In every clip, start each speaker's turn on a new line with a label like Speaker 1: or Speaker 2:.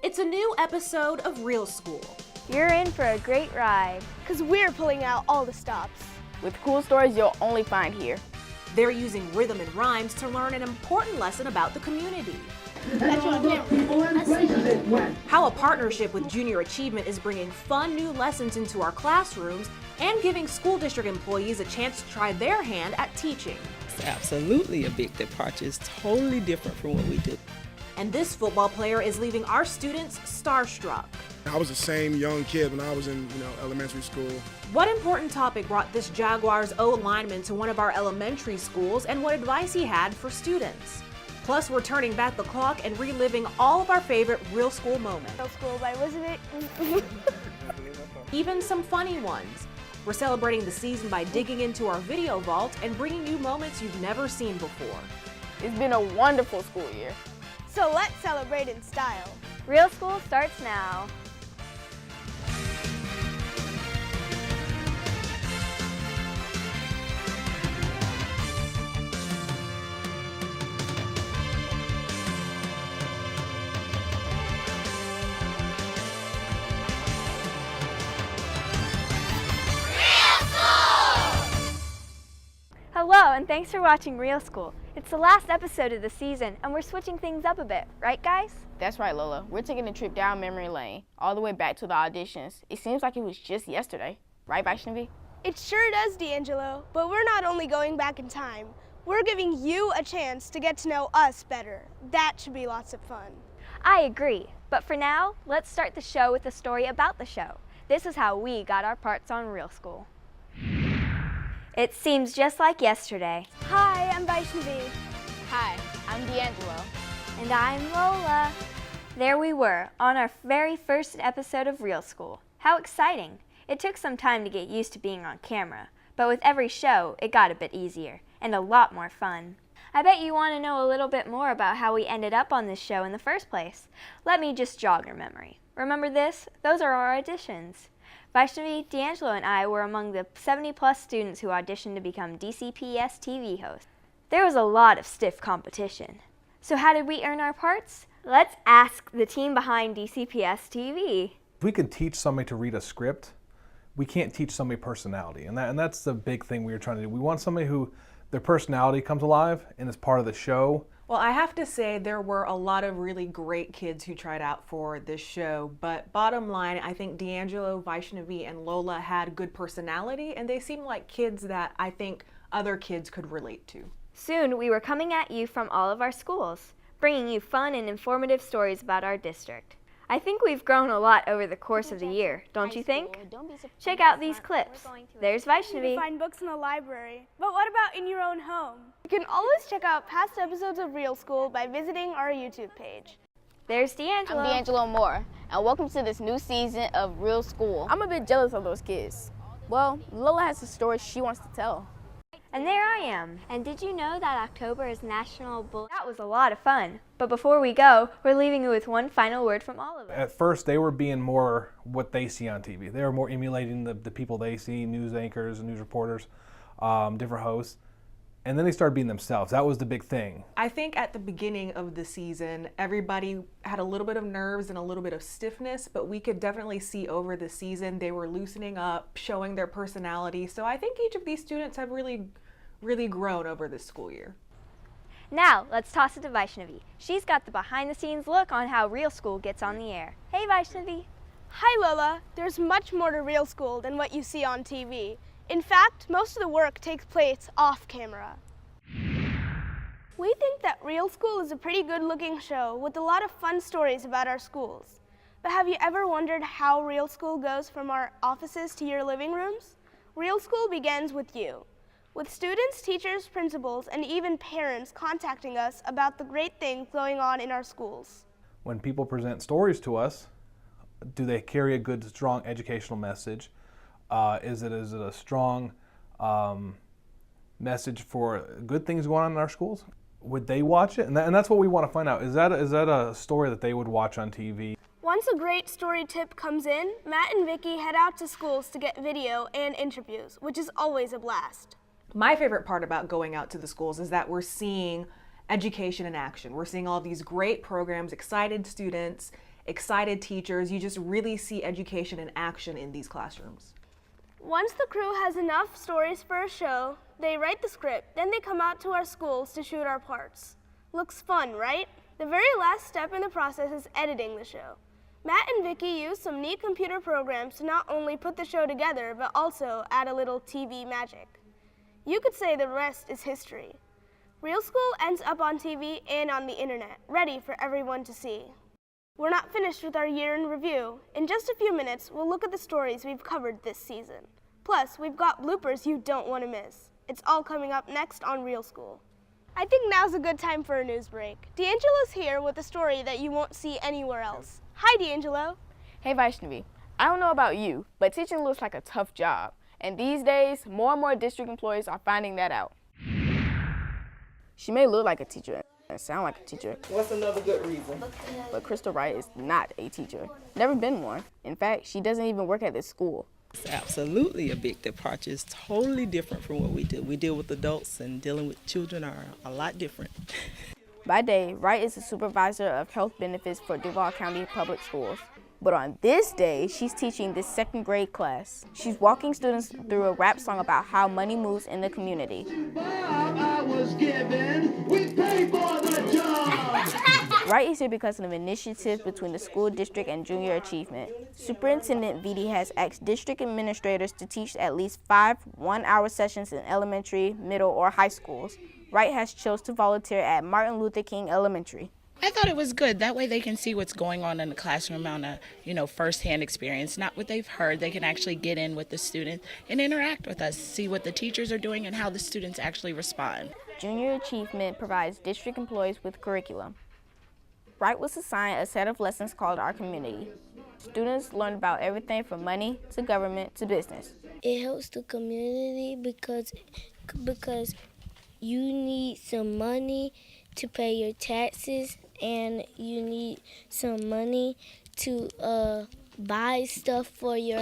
Speaker 1: It's a new episode of Real School.
Speaker 2: You're in for a great ride.
Speaker 3: Because we're pulling out all the stops.
Speaker 4: With cool stories you'll only find here.
Speaker 1: They're using rhythm and rhymes to learn an important lesson about the community. How a partnership with Junior Achievement is bringing fun new lessons into our classrooms and giving school district employees a chance to try their hand at teaching.
Speaker 5: It's absolutely a big departure. It's totally different from what we do.
Speaker 1: And this football player is leaving our students starstruck.
Speaker 6: I was the same young kid when I was in elementary school.
Speaker 1: What important topic brought this Jaguars O lineman to one of our elementary schools, and what advice he had for students? Plus, we're turning back the clock and reliving all of our favorite Real School moments.
Speaker 3: Real School by Elizabeth.
Speaker 1: Even some funny ones. We're celebrating the season by digging into our video vault and bringing you moments you've never seen before.
Speaker 4: It's been a wonderful school year.
Speaker 3: So let's celebrate in style.
Speaker 2: Real School starts now. Hello, and thanks for watching Real School. It's the last episode of the season, and we're switching things up a bit, right guys?
Speaker 4: That's right, Lola. We're taking a trip down memory lane, all the way back to the auditions. It seems like it was just yesterday. Right, Vaishnavi?
Speaker 3: It sure does, D'Angelo. But we're not only going back in time. We're giving you a chance to get to know us better. That should be lots of fun.
Speaker 2: I agree. But for now, let's start the show with a story about the show. This is how we got our parts on Real School. It seems just like yesterday.
Speaker 3: Hi, I'm Vaishnavi.
Speaker 4: Hi, I'm D'Angelo.
Speaker 2: And I'm Lola. There we were, on our very first episode of Real School. How exciting! It took some time to get used to being on camera, but with every show, it got a bit easier, and a lot more fun. I bet you want to know a little bit more about how we ended up on this show in the first place. Let me just jog your memory. Remember this? Those are our auditions. Vaishnavi, D'Angelo, and I were among the 70-plus students who auditioned to become DCPS-TV hosts. There was a lot of stiff competition. So how did we earn our parts? Let's ask the team behind DCPS-TV.
Speaker 7: If we could teach somebody to read a script, we can't teach somebody personality. And that's the big thing we were trying to do. We want somebody who their personality comes alive and is part of the show.
Speaker 8: Well, I have to say there were a lot of really great kids who tried out for this show, but bottom line, I think D'Angelo, Vaishnavi, and Lola had good personality, and they seemed like kids that I think other kids could relate to.
Speaker 2: Soon, we were coming at you from all of our schools, bringing you fun and informative stories about our district. I think we've grown a lot over the course of the year, don't you think? Check out these clips. There's Vaishnavi.
Speaker 3: You can find books in the library. But what about in your own home? You can always check out past episodes of Real School by visiting our YouTube page.
Speaker 2: There's D'Angelo.
Speaker 4: I'm D'Angelo Moore, and welcome to this new season of Real School. I'm a bit jealous of those kids. Well, Lola has a story she wants to tell.
Speaker 2: And there I am. And did you know that October is National Bull? That was a lot of fun. But before we go, we're leaving you with one final word from all of us.
Speaker 7: At first, they were being more what they see on TV. They were more emulating the people they see, news anchors, news reporters, different hosts. And then they started being themselves. That was the big thing.
Speaker 8: I think at the beginning of the season, everybody had a little bit of nerves and a little bit of stiffness, but we could definitely see over the season they were loosening up, showing their personality. So I think each of these students have really grown over this school year.
Speaker 2: Now, let's toss it to Vaishnavi. She's got the behind-the-scenes look on how Real School gets on the air. Hey, Vaishnavi.
Speaker 3: Hi, Lola. There's much more to Real School than what you see on TV. In fact, most of the work takes place off camera. We think that Real School is a pretty good-looking show with a lot of fun stories about our schools. But have you ever wondered how Real School goes from our offices to your living rooms? Real School begins with you, with students, teachers, principals, and even parents contacting us about the great things going on in our schools.
Speaker 7: When people present stories to us, do they carry a good, strong educational message? Is it a strong message for good things going on in our schools? Would they watch it? And that's what we want to find out. Is that a story that they would watch on TV?
Speaker 3: Once a great story tip comes in, Matt and Vicky head out to schools to get video and interviews, which is always a blast.
Speaker 8: My favorite part about going out to the schools is that we're seeing education in action. We're seeing all these great programs, excited students,
Speaker 1: excited teachers. You just really see education in action in these classrooms.
Speaker 3: Once the crew has enough stories for a show, they write the script, then they come out to our schools to shoot our parts. Looks fun, right? The very last step in the process is editing the show. Matt and Vicky use some neat computer programs to not only put the show together, but also add a little TV magic. You could say the rest is history. Real School ends up on TV and on the internet, ready for everyone to see. We're not finished with our year in review. In just a few minutes, we'll look at the stories we've covered this season. Plus, we've got bloopers you don't want to miss. It's all coming up next on Real School. I think now's a good time for a news break. D'Angelo's here with a story that you won't see anywhere else. Hi, D'Angelo.
Speaker 4: Hey, Vaishnavi. I don't know about you, but teaching looks like a tough job. And these days, more and more district employees are finding that out. She may look like a teacher and sound like a teacher.
Speaker 5: What's another good reason?
Speaker 4: But Crystal Wright is not a teacher. Never been one. In fact, she doesn't even work at this school.
Speaker 5: It's absolutely a big departure. It's totally different from what we do. We deal with adults, and dealing with children are a lot different.
Speaker 4: By day, Wright is the supervisor of health benefits for Duval County Public Schools. But on this day, she's teaching this second grade class. She's walking students through a rap song about how money moves in the community. Wright is here because of an initiative between the school district and Junior Achievement. Superintendent Vitti has asked district administrators to teach at least 5 one-hour sessions in elementary, middle, or high schools. Wright has chose to volunteer at Martin Luther King Elementary.
Speaker 9: I thought it was good. That way they can see what's going on in the classroom on a, first-hand experience, not what they've heard. They can actually get in with the students and interact with us, see what the teachers are doing and how the students actually respond.
Speaker 4: Junior Achievement provides district employees with curriculum. Wright was assigned a set of lessons called Our Community. Students learn about everything from money to government to business.
Speaker 10: It helps the community because you need some money to pay your taxes, and you need some money to buy stuff for your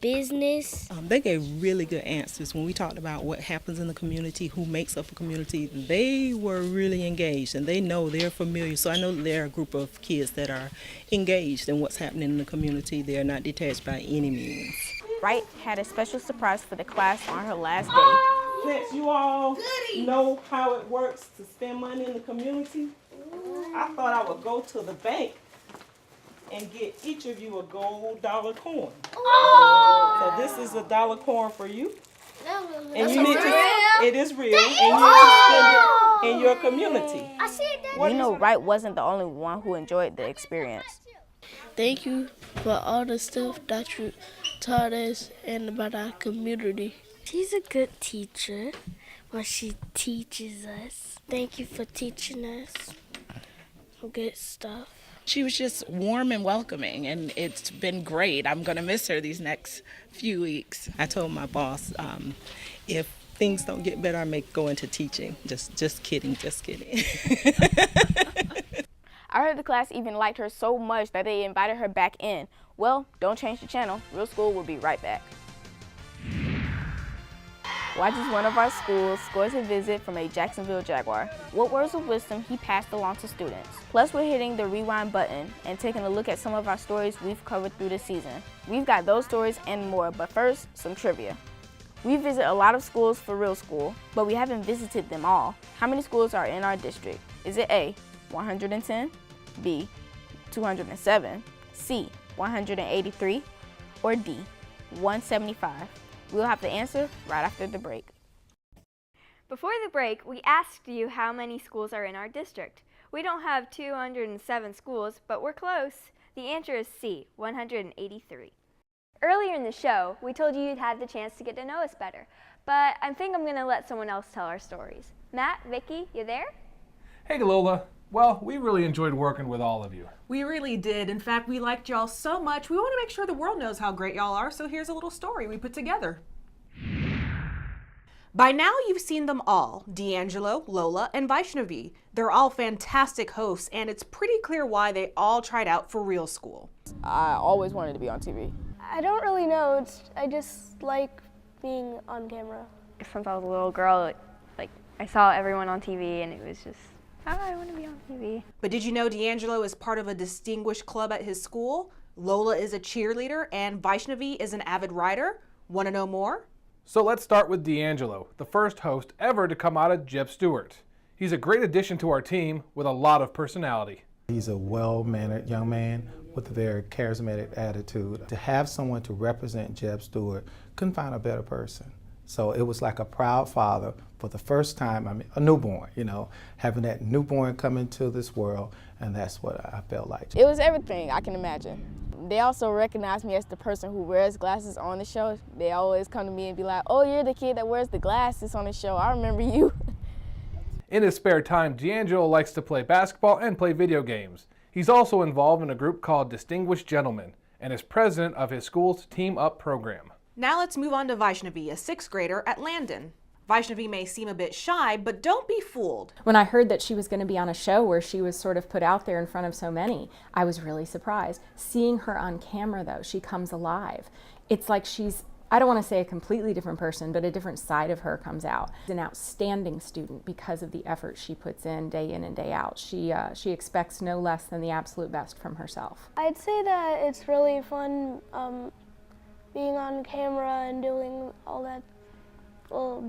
Speaker 10: business.
Speaker 5: They gave really good answers when we talked about what happens in the community, who makes up a community. They were really engaged, and they know, they're familiar. So I know they're a group of kids that are engaged in what's happening in the community. They're not detached by any means.
Speaker 4: Wright had a special surprise for the class on her last day.
Speaker 5: Since you all know how it works to spend money in the community, I thought I would go to the bank and get each of you a gold dollar coin. So this is a dollar coin for you. And you need it is real, and you need to spend it in your community.
Speaker 4: We know Wright wasn't the only one who enjoyed the experience.
Speaker 10: Thank you for all the stuff that you taught us and about our community. She's a good teacher when she teaches us. Thank you for teaching us good stuff.
Speaker 9: She was just warm and welcoming, and it's been great. I'm going to miss her these next few weeks.
Speaker 5: I told my boss, if things don't get better, I may go into teaching. Just kidding.
Speaker 4: I heard the class even liked her so much that they invited her back in. Well, don't change the channel. Real School will be right back. Watch as one of our schools scores a visit from a Jacksonville Jaguar. What words of wisdom he passed along to students. Plus, we're hitting the rewind button and taking a look at some of our stories we've covered through the season. We've got those stories and more, but first, some trivia. We visit a lot of schools for Real School, but we haven't visited them all. How many schools are in our district? Is it A, 110, B, 207, C, 183, or D, 175? We'll have the answer right after the break.
Speaker 2: Before the break, we asked you how many schools are in our district. We don't have 207 schools, but we're close. The answer is C, 183. Earlier in the show, we told you you'd had the chance to get to know us better, but I think I'm going to let someone else tell our stories. Matt, Vicky, you there?
Speaker 7: Hey, Lola. Well, we really enjoyed working with all of you.
Speaker 1: We really did. In fact, we liked y'all so much. We want to make sure the world knows how great y'all are, so here's a little story we put together. By now, you've seen them all, D'Angelo, Lola, and Vaishnavi. They're all fantastic hosts, and it's pretty clear why they all tried out for Real School.
Speaker 4: I always wanted to be on TV.
Speaker 3: I don't really know. I just like being on camera.
Speaker 2: Since I was a little girl, I saw everyone on TV, and it was just I want to be on TV.
Speaker 1: But did you know D'Angelo is part of a distinguished club at his school? Lola is a cheerleader and Vaishnavi is an avid writer. Want to know more?
Speaker 7: So let's start with D'Angelo, the first host ever to come out of Jeb Stewart. He's a great addition to our team with a lot of personality.
Speaker 11: He's a well-mannered young man with a very charismatic attitude. To have someone to represent Jeb Stewart, couldn't find a better person. So it was like a proud father for the first time, a newborn, having that newborn come into this world, and that's what I felt like.
Speaker 4: It was everything I can imagine. They also recognize me as the person who wears glasses on the show. They always come to me and be like, oh, you're the kid that wears the glasses on the show. I remember you.
Speaker 7: In his spare time, D'Angelo likes to play basketball and play video games. He's also involved in a group called Distinguished Gentlemen and is president of his school's Team Up program.
Speaker 1: Now let's move on to Vaishnavi, a 6th grader at Landon. Vaishnavi may seem a bit shy, but don't be fooled.
Speaker 12: When I heard that she was going to be on a show where she was sort of put out there in front of so many, I was really surprised. Seeing her on camera, though, she comes alive. It's like she's, I don't want to say a completely different person, but a different side of her comes out. She's an outstanding student because of the effort she puts in and day out. She expects no less than the absolute best from herself.
Speaker 3: I'd say that it's really fun being on camera and doing all that,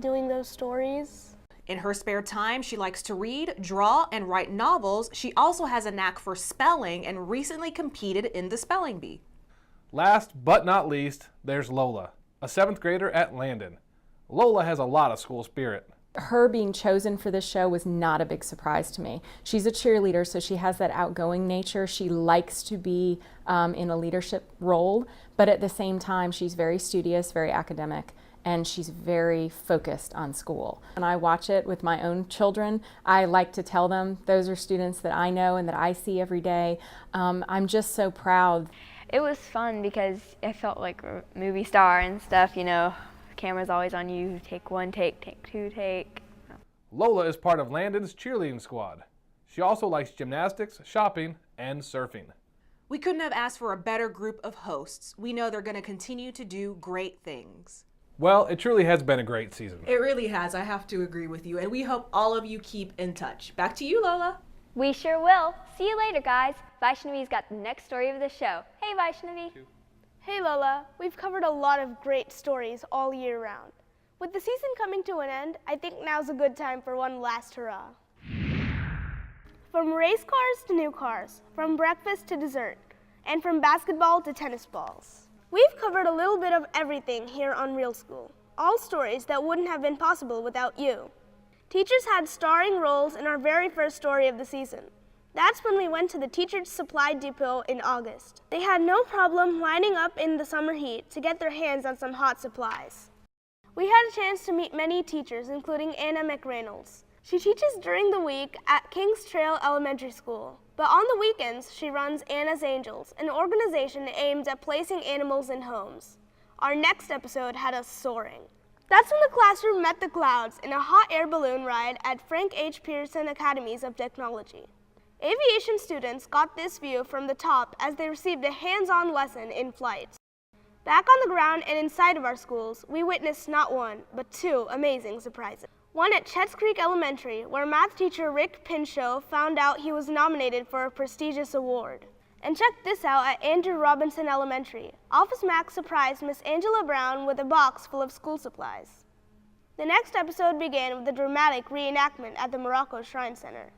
Speaker 3: doing those stories.
Speaker 1: In her spare time, she likes to read, draw, and write novels. She also has a knack for spelling and recently competed in the spelling bee.
Speaker 7: Last but not least, there's Lola, a 7th grader at Landon. Lola has a lot of school spirit.
Speaker 12: Her being chosen for this show was not a big surprise to me. She's a cheerleader, so she has that outgoing nature. She likes to be in a leadership role, but at the same time, she's very studious, very academic, and she's very focused on school. When I watch it with my own children, I like to tell them those are students that I know and that I see every day. I'm just so proud.
Speaker 2: It was fun because I felt like a movie star and stuff, Camera's always on you. Take one take, take two take.
Speaker 7: Lola is part of Landon's cheerleading squad. She also likes gymnastics, shopping, and surfing.
Speaker 1: We couldn't have asked for a better group of hosts. We know they're going to continue to do great things.
Speaker 7: Well, it truly has been a great season.
Speaker 1: It really has. I have to agree with you. And we hope all of you keep in touch. Back to you, Lola.
Speaker 2: We sure will. See you later, guys. Vaishnavi's got the next story of the show. Hey, Vaishnavi.
Speaker 3: Hey Lola, we've covered a lot of great stories all year round. With the season coming to an end, I think now's a good time for one last hurrah. From race cars to new cars, from breakfast to dessert, and from basketball to tennis balls. We've covered a little bit of everything here on Real School, all stories that wouldn't have been possible without you. Teachers had starring roles in our very first story of the season. That's when we went to the Teachers Supply Depot in August. They had no problem lining up in the summer heat to get their hands on some hot supplies. We had a chance to meet many teachers, including Anna McReynolds. She teaches during the week at Kings Trail Elementary School, but on the weekends she runs Anna's Angels, an organization aimed at placing animals in homes. Our next episode had us soaring. That's when the classroom met the clouds in a hot air balloon ride at Frank H. Pearson Academies of Technology. Aviation students got this view from the top as they received a hands-on lesson in flight. Back on the ground and inside of our schools, we witnessed not one, but two amazing surprises. One at Chetts Creek Elementary, where math teacher Rick Pinchot found out he was nominated for a prestigious award. And check this out at Andrew Robinson Elementary. Office Max surprised Miss Angela Brown with a box full of school supplies. The next episode began with a dramatic reenactment at the Morocco Shrine Center.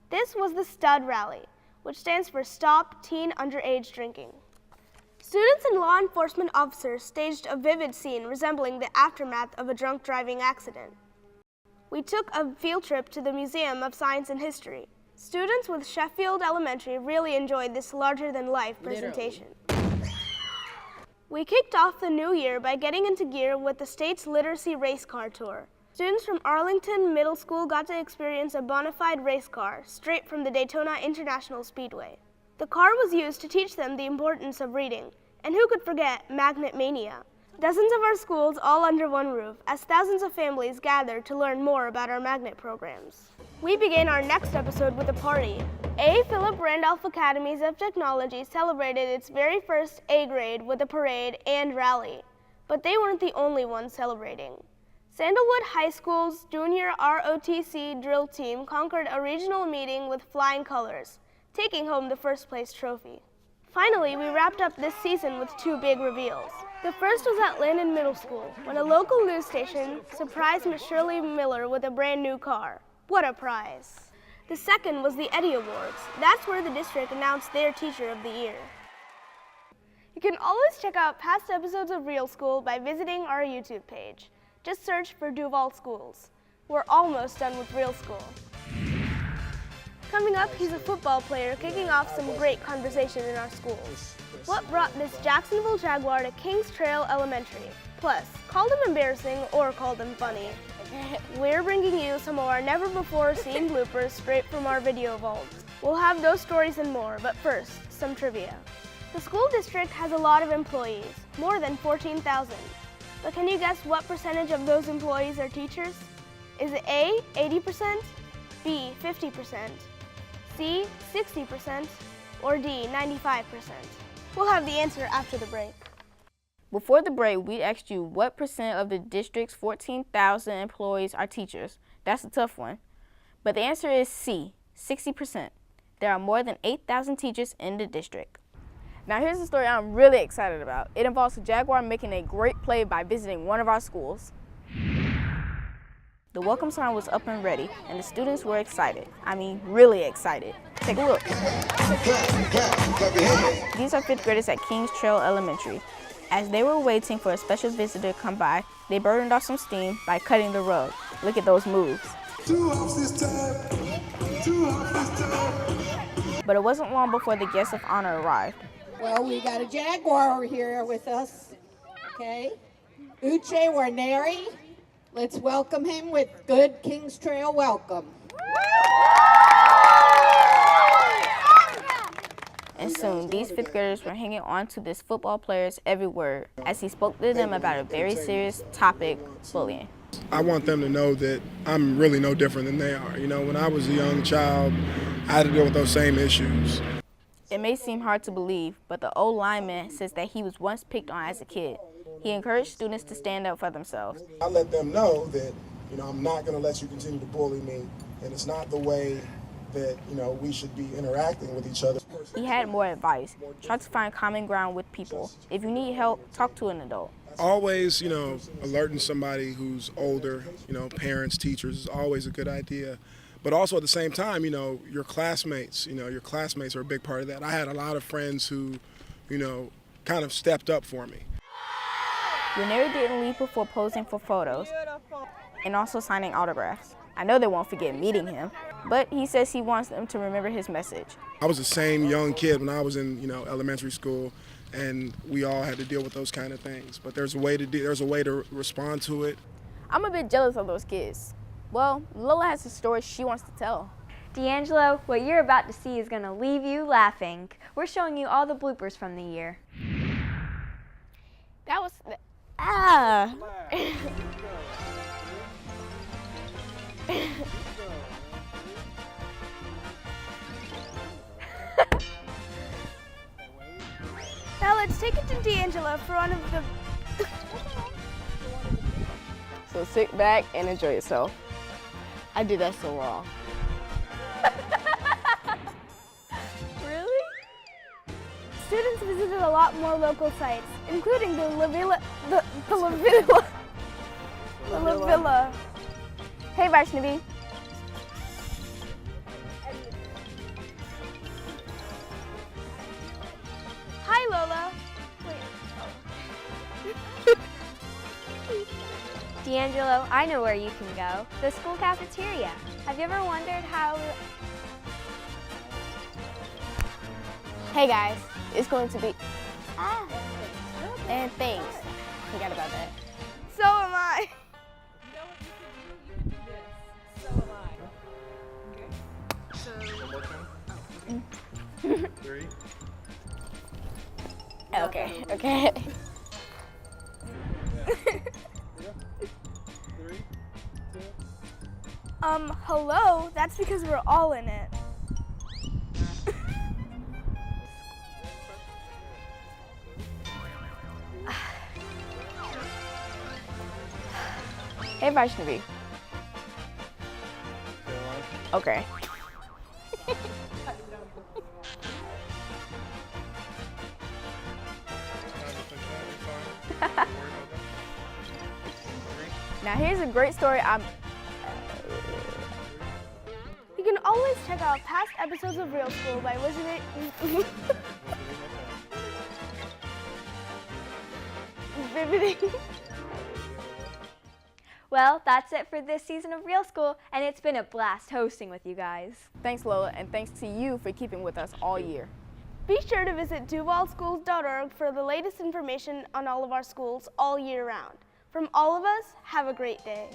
Speaker 3: This was the STUD Rally, which stands for Stop Teen Underage Drinking. Students and law enforcement officers staged a vivid scene resembling the aftermath of a drunk driving accident. We took a field trip to the Museum of Science and History. Students with Sheffield Elementary really enjoyed this larger-than-life presentation. We kicked off the new year by getting into gear with the state's literacy race car tour. Students from Arlington Middle School got to experience a bona fide race car straight from the Daytona International Speedway. The car was used to teach them the importance of reading, and who could forget Magnet Mania? Dozens of our schools all under one roof as thousands of families gathered to learn more about our magnet programs. We begin our next episode with a party. A. Philip Randolph Academies of Technology celebrated its very first A grade with a parade and rally, but they weren't the only ones celebrating. Sandalwood High School's junior ROTC drill team conquered a regional meeting with flying colors, taking home the first place trophy. Finally, we wrapped up this season with 2 big reveals. The first was at Landon Middle School, when a local news station surprised Miss Shirley Miller with a brand new car. What a prize! The second was the Eddie Awards. That's where the district announced their Teacher of the Year. You can always check out past episodes of Real School by visiting our YouTube page. Just search for Duval Schools. We're almost done with Real School. Coming up, he's a football player kicking off some great conversation in our schools. What brought this Jacksonville Jaguar to Kings Trail Elementary? Plus, call them embarrassing or call them funny. We're bringing you some of our never-before-seen bloopers straight from our video vaults. We'll have those stories and more, but first, some trivia. The school district has a lot of employees, more than 14,000. But can you guess what percentage of those employees are teachers? Is it A, 80%, B, 50%, C, 60%, or D, 95%? We'll have the answer after the break.
Speaker 4: Before the break, we asked you what percent of the district's 14,000 employees are teachers. That's a tough one. But the answer is C, 60%. There are more than 8,000 teachers in the district. Now here's a story I'm really excited about. It involves a Jaguar making a great play by visiting one of our schools. The welcome sign was up and ready, and the students were excited. I mean, really excited. Take a look. These are 5th graders at Kings Trail Elementary. As they were waiting for a special visitor to come by, they burned off some steam by cutting the rug. Look at those moves.
Speaker 6: 2 hops this time. 2 hops this time.
Speaker 4: But it wasn't long before the guest of honor arrived.
Speaker 13: Well, we got a Jaguar here with us, okay? Uche Warneri. Let's welcome him with good Kings Trail welcome.
Speaker 4: And soon, these 5th graders were hanging on to this football player's every word as he spoke to them about a very serious topic, bullying.
Speaker 6: I want them to know that I'm really no different than they are. You know, when I was a young child, I had to deal with those same issues.
Speaker 4: It may seem hard to believe, but the old lineman says that he was once picked on as a kid. He encouraged students to stand up for themselves.
Speaker 6: I let them know that, you know, I'm not going to let you continue to bully me, and it's not the way that, you know, we should be interacting with each other.
Speaker 4: He had more advice. Try to find common ground with people. If you need help, talk to an adult.
Speaker 6: Always, you know, alerting somebody who's older, you know, parents, teachers, is always a good idea. But also at the same time, you know, your classmates are a big part of that. I had a lot of friends who, you know, kind of stepped up for me.
Speaker 4: Warneri didn't leave before posing for photos and also signing autographs. I know they won't forget meeting him, but he says he wants them to remember his message.
Speaker 6: I was the same young kid when I was in, you know, elementary school, and we all had to deal with those kind of things. But there's a way to respond to it.
Speaker 4: I'm a bit jealous of those kids. Well, Lola has a story she wants to tell.
Speaker 2: D'Angelo, what you're about to see is going to leave you laughing. We're showing you all the bloopers from the year.
Speaker 3: That was... Now let's take it to D'Angelo for one of the...
Speaker 14: So sit back and enjoy yourself. I did that so wrong.
Speaker 3: Really? Students visited a lot more local sites, including the La Villa.
Speaker 4: Hey, Vaishnavi.
Speaker 3: Hi, Lola.
Speaker 2: D'Angelo, I know where you can go. The school cafeteria. Have you ever wondered how...
Speaker 4: Hey guys, it's going to be... And thanks. Forgot about that.
Speaker 3: So am I.
Speaker 7: Three.
Speaker 4: Okay.
Speaker 3: Hello? That's because we're all in it.
Speaker 4: Hey
Speaker 14: advice to be? Okay. Now here's a great story.
Speaker 3: You can always check out past episodes of Real School by visiting
Speaker 2: Well, that's it for this season of Real School, and it's been a blast hosting with you guys.
Speaker 14: Thanks, Lola, and thanks to you for keeping with us all year.
Speaker 3: Be sure to visit duvalschools.org for the latest information on all of our schools all year round. From all of us, have a great day.